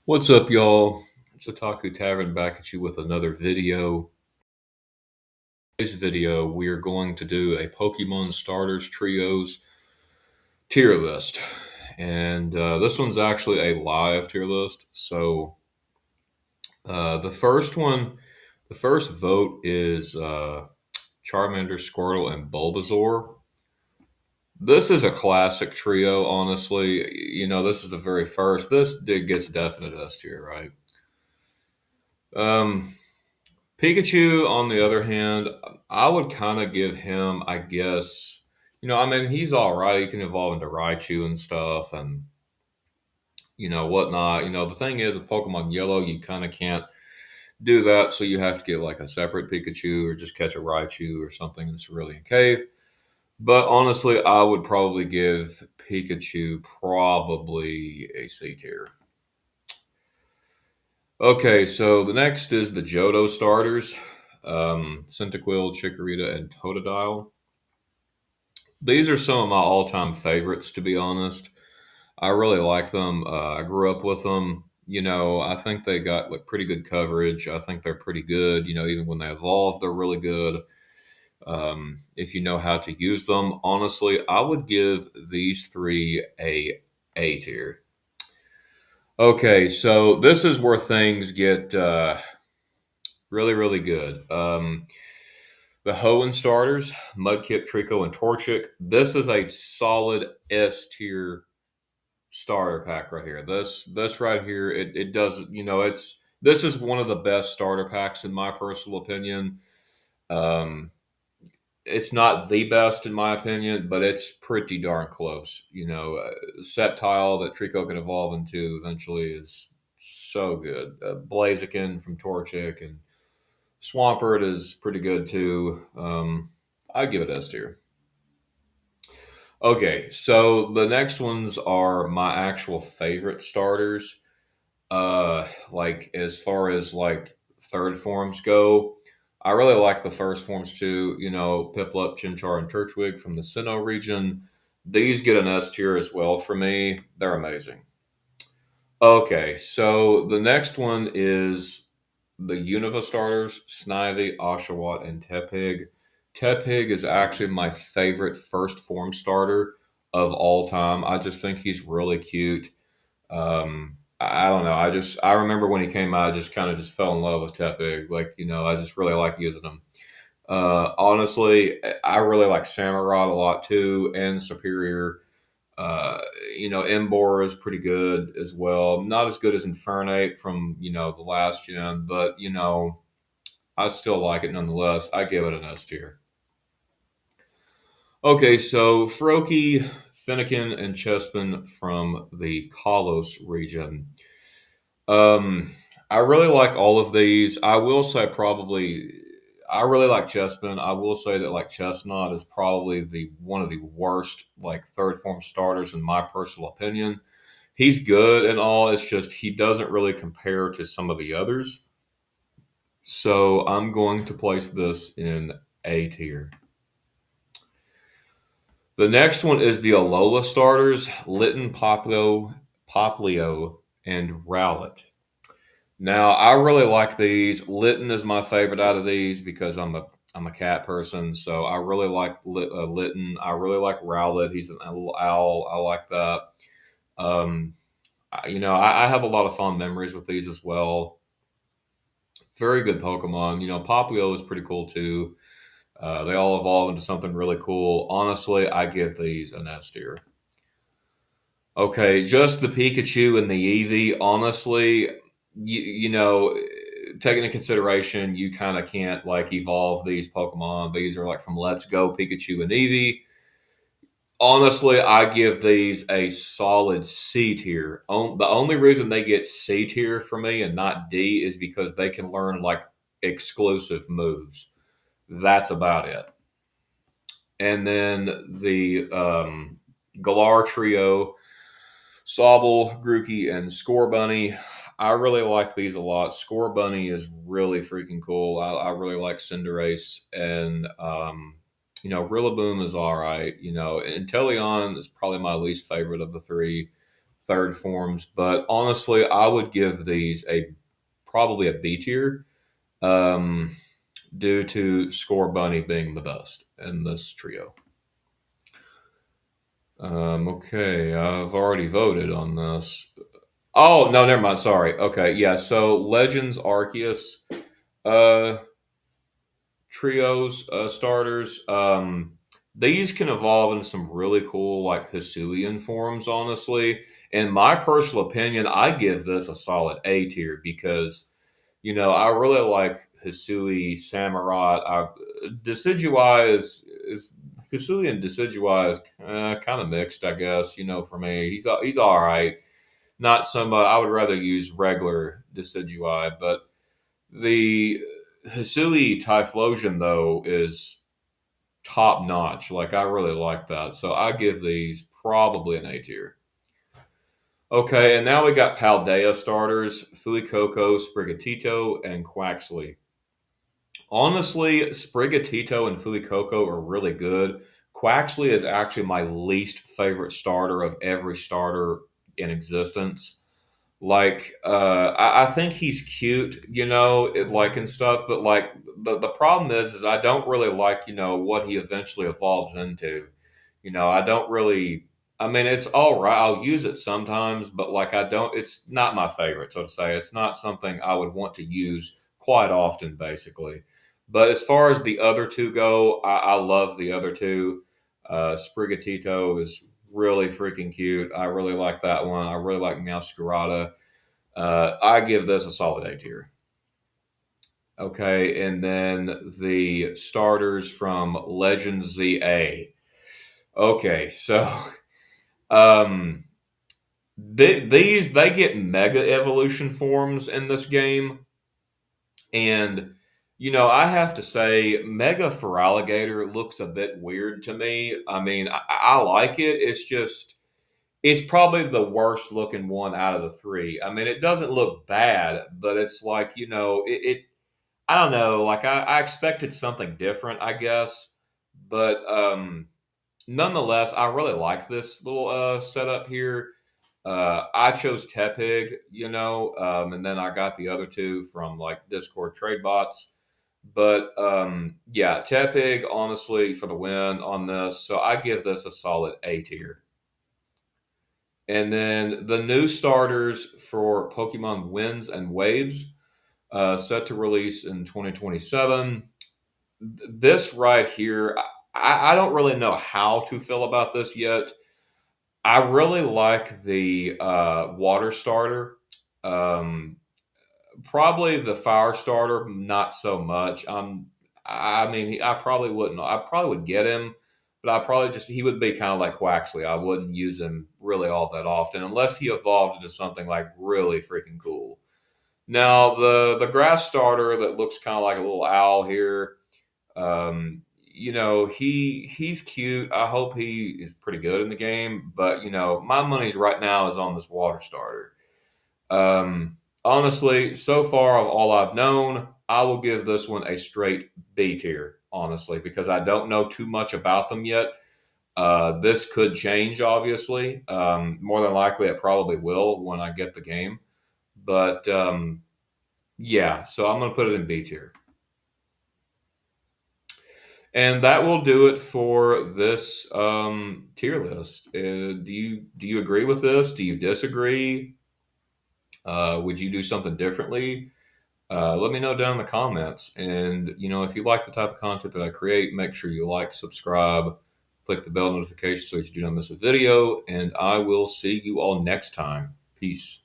What's up, y'all? It's Otaku Tavern back at you with another video. Today's video, we are going to do a Pokemon Starters Trios tier list. And this one's actually a live tier list. So the first one, the first vote is Charmander, Squirtle, and Bulbasaur. This is a classic trio, honestly. This is the very first. Gets definite S tier, right? Um, Pikachu, on the other hand, I would kind of give him, I guess, he's all right. He can evolve into Raichu and stuff and, whatnot. The thing is, with Pokemon Yellow, you kind of can't do that. So you have to get like a separate Pikachu or just catch a Raichu or something in Cerulean Cave. But honestly, I would probably give Pikachu probably a C tier. Okay, so the next is the Johto starters. Cyndaquil, Chikorita, and Totodile. These are some of my all-time favorites, to be honest. I really like them. I grew up with them. I think they got like pretty good coverage. I think they're pretty good. Even when they evolve, they're really good. If you know how to use them, honestly, I would give these three A tier. Okay, so this is where things get really, really good. The Hoenn starters, Mudkip, Trico, and Torchic. This is a solid S tier starter pack right here. This right here, it does, this is one of the best starter packs in my personal opinion. Um, it's not the best in my opinion, but it's pretty darn close. Sceptile that Trico can evolve into eventually is so good. Blaziken from Torchic and Swampert is pretty good too. I'd give it S tier. Okay, so the next ones are my actual favorite starters. Like as far as like third forms go, I really like the first forms too. Piplup, Chimchar, and Turtwig from the Sinnoh region. These get an S tier as well for me. They're amazing. Okay, so the next one is the Unova starters, Snivy, Oshawott, and Tepig. Tepig is actually my favorite first form starter of all time. I just think he's really cute. I don't know. I remember when he came out, I just kind of just fell in love with Tepig. Like, I just really like using him. Honestly, I really like Samurott a lot too, and Superior. Uh, Embor is pretty good as well. Not as good as Infernape from the last gen, but I still like it nonetheless. I give it an S tier. Okay, so Froakie, Finnegan, and Chespin from the Kalos region. Um, I really like all of these. I will say probably I really like Chespin. I will say that like Chestnut is probably the one of the worst like third form starters in my personal opinion. He's good and all. It's just he doesn't really compare to some of the others. So I'm going to place this in A tier. The next one is the Alola starters, Litten, Poplio, and Rowlet. Now, I really like these. Litten is my favorite out of these because I'm a cat person, so I really like Litten. I really like Rowlet. He's an owl. I like that. I have a lot of fond memories with these as well. Very good Pokemon. Poplio is pretty cool too. They all evolve into something really cool. Honestly, I give these an S tier. Okay, just the Pikachu and the Eevee. Honestly, taking into consideration, you kind of can't like evolve these Pokemon. These are like from Let's Go Pikachu and Eevee. Honestly, I give these a solid C tier. The only reason they get C tier for me and not D is because they can learn like exclusive moves. That's about it. And then the Galar trio, Sobble, Grookey, and Scorbunny. I really like these a lot. Scorbunny is really freaking cool. I really like Cinderace, and Rillaboom is all right. Inteleon is probably my least favorite of the three. third forms, but honestly, I would give these a probably a B tier, um, due to Score Bunny being the best in this trio. Okay, I've already voted on this. Oh no, never mind. Sorry. Okay, yeah. So Legends Arceus uh, trios starters. These can evolve into some really cool like Hisuian forms. Honestly, in my personal opinion, I give this a solid A tier because I really like Hisui Samurott. Decidueye is Hisui and Decidueye is kind of mixed, I guess. For me, he's all right. Not somebody I would rather use regular Decidueye, but the Hisui Typhlosion though is top notch. Like I really like that, so I give these probably an A tier. Okay, and now we got Paldea starters: Fuecoco, Sprigatito, and Quaxley. Honestly, Sprigatito and Fuecoco are really good. Quaxley is actually my least favorite starter of every starter in existence. Like, I think he's cute, like and stuff, but like the problem is I don't really like, what he eventually evolves into. I don't really. I mean, it's all right. I'll use it sometimes, but like I don't. It's not my favorite, so to say. It's not something I would want to use quite often, basically. But as far as the other two go, I love the other two. Sprigatito is really freaking cute. I really like that one. I really like Meowscarada. I give this a solid A tier. Okay, and then the starters from Legends ZA. Okay, so um, these they get mega evolution forms in this game, and I have to say, Mega Feraligatr looks a bit weird to me. I mean, I like it. It's probably the worst looking one out of the three. I mean, it doesn't look bad, but it's like I don't know. Like I expected something different, I guess, but nonetheless, I really like this little setup here. I chose Tepig, and then I got the other two from like Discord trade bots. But yeah, Tepig honestly for the win on this. So I give this a solid A tier. And then the new starters for Pokemon Winds and Waves, set to release in 2027. This right here, I don't really know how to feel about this yet. I really like the water starter. Um, Probably the fire starter, not so much. I mean, I probably wouldn't. I probably would get him, but I probably just he would be kind of like Quaxley. I wouldn't use him really all that often unless he evolved into something like really freaking cool. Now the grass starter that looks kind of like a little owl here. He's cute. I hope he is pretty good in the game. But my money's right now is on this water starter. Honestly, so far of all I've known, I will give this one a straight B tier. Honestly, because I don't know too much about them yet. This could change, obviously. More than likely, it probably will when I get the game. But yeah, so I'm going to put it in B tier. And that will do it for this tier list. Do you agree with this? Do you disagree? Would you do something differently? Let me know down in the comments. And if you like the type of content that I create, make sure you like, subscribe, click the bell notification so that you do not miss a video. And I will see you all next time. Peace.